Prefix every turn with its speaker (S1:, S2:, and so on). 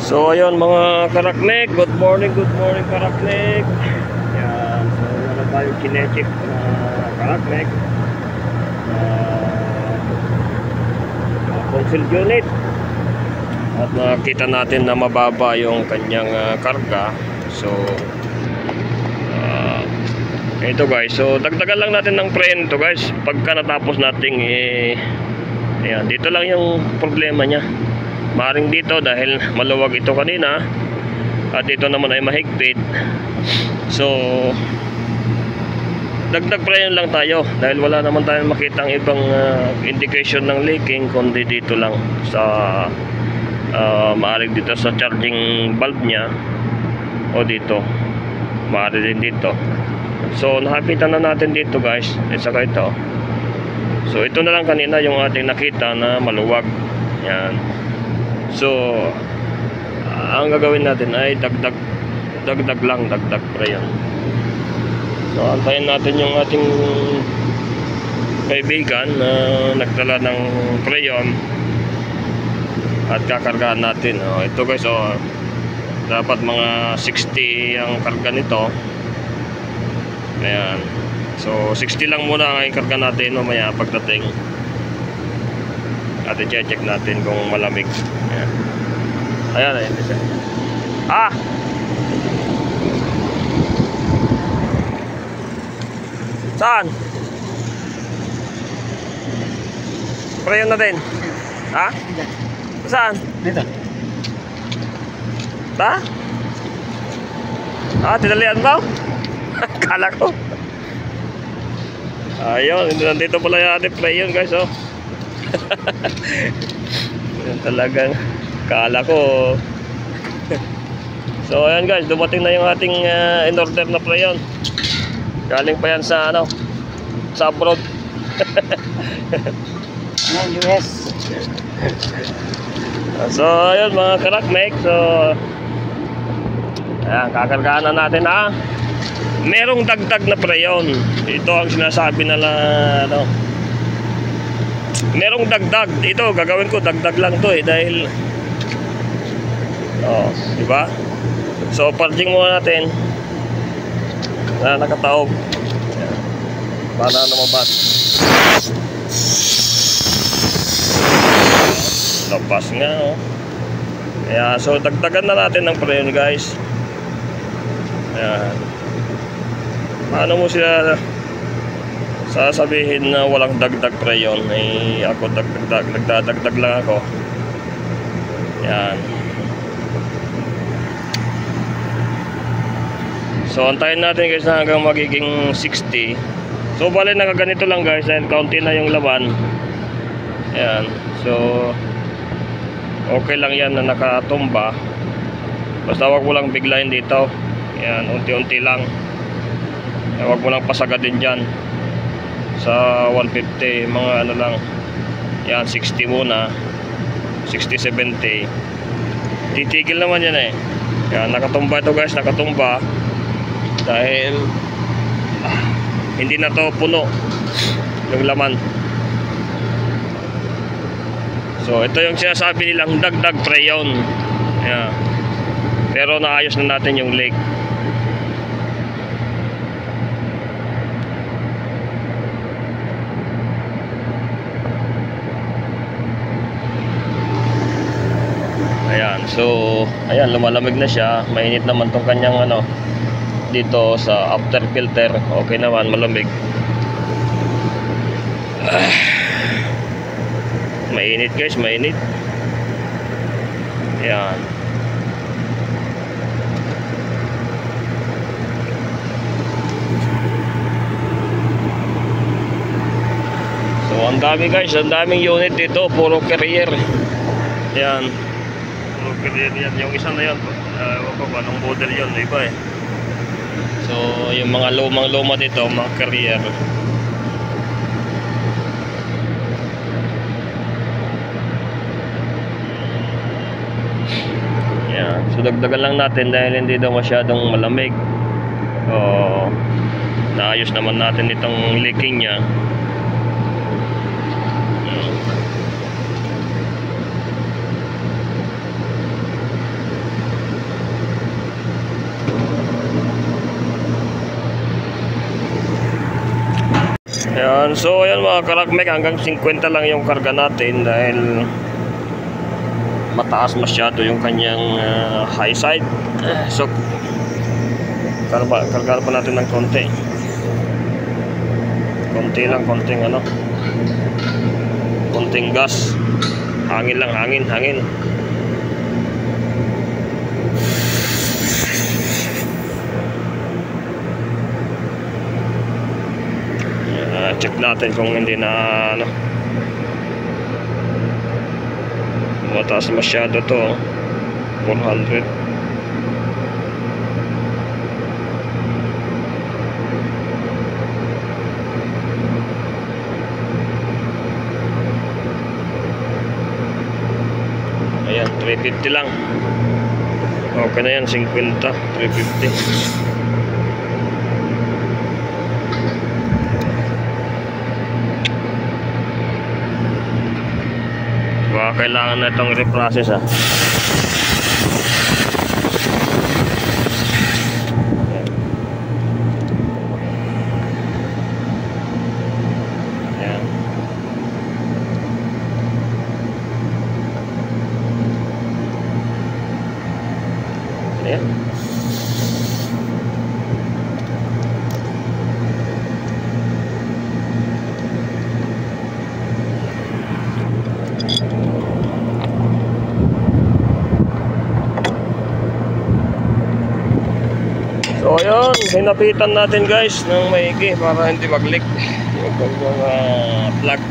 S1: So ayun mga karaknek, good morning karaknek. Yan, so wala tayo kinetic karaknek. Console unit. At nakita natin na mababa yung kanyang karga. So ito guys, so dagdagan lang natin ng preno to guys. Pagka natapos nating ayan, dito lang yung problema niya. Maring dito dahil maluwag ito kanina at dito naman ay mahigpit. So dagdag preno lang tayo dahil wala naman tayong makitang ibang indication ng leaking kundi dito lang sa maaring dito sa charging bulb niya o dito, maaring din dito. So nakapitan na natin dito guys, at saka ito. So ito na lang kanina yung ating nakita na maluwag. Yan. So ang gagawin natin ay dagdag pre yan. So antayin natin yung ating kaibigan na nagdala ng crayon at kakargahan natin. Ito guys, dapat mga 60 ang karga nito. Ayan. So 60 lang muna ang ikarga natin mamaya pagdating. At i-check natin kung malamig. Ayan. Ayan, ayan siya. Saan? Prayon natin. Saan?
S2: Dito.
S1: Tinalian mo? Kala ko. Ayun, nandito pala yung ating prayon guys, Yan talagang kala ko. So ayan guys, dumating na yung ating in-order na prayon. Galing pa yan sa sa abroad.
S2: US.
S1: So ayun mga karakmek, so ayan, kakargaan na natin merong dagdag na prayon. Ito ang sinasabi nila merong dagdag. Ito gagawin ko dagdag lang to dahil diba? So parging muna natin na nakataob para lumabas. Labas nga Ayan, so dagdagan na natin ng prayon guys. Ayan. Paano mo sila sasabihin na walang dagdag prayon? Ako nagdadagdag lang ako. Ayan. So antayin natin guys na hanggang magiging 60. So bale nakaganito lang guys dahil kaunti na yung laman. Ayan. So okay lang yan na nakatumba. Basta wag mo lang biglayin dito. Ayan, unti-unti lang. Wag mo lang pasagadin dyan sa 150, mga lang. Yan, 60 muna, 60, 70. Titigil naman yan Yan, nakatumba ito guys, nakatumba dahil hindi na to puno yung laman. So ito yung sinasabi nilang dagdag prayon. Yan. Pero naayos na natin yung leak. Ayan, so ayan, lumalamig na siya. Mainit naman tong kanyang dito sa after filter. Okay naman, malamig. Mainit guys, mainit. Ayan. So ang dami guys, ang daming unit dito, puro carrier. Ayan. Yan, yung isa na yan wag ko anong model yun, iba So yung mga lumang-luma dito, mga carrier. Yan, so dagdagan lang natin dahil hindi daw masyadong malamig. Naayos naman natin itong leaking nya. Yan. So ayan mga karakmek, hanggang 50 lang yung karga natin dahil mataas masyado yung kanyang high side. So karga pa natin ng konti. Konti lang, konting gas. Hangin lang, hangin. Check natin kung hindi na mataas masyado to. 400. Ayan, 350 lang. Okay na yan, 50, 350. Kailangan na itong reprocess ha. Ayan. Ayan. So ayun, hinapitan natin guys ng maigi para hindi mag-leak yung plug.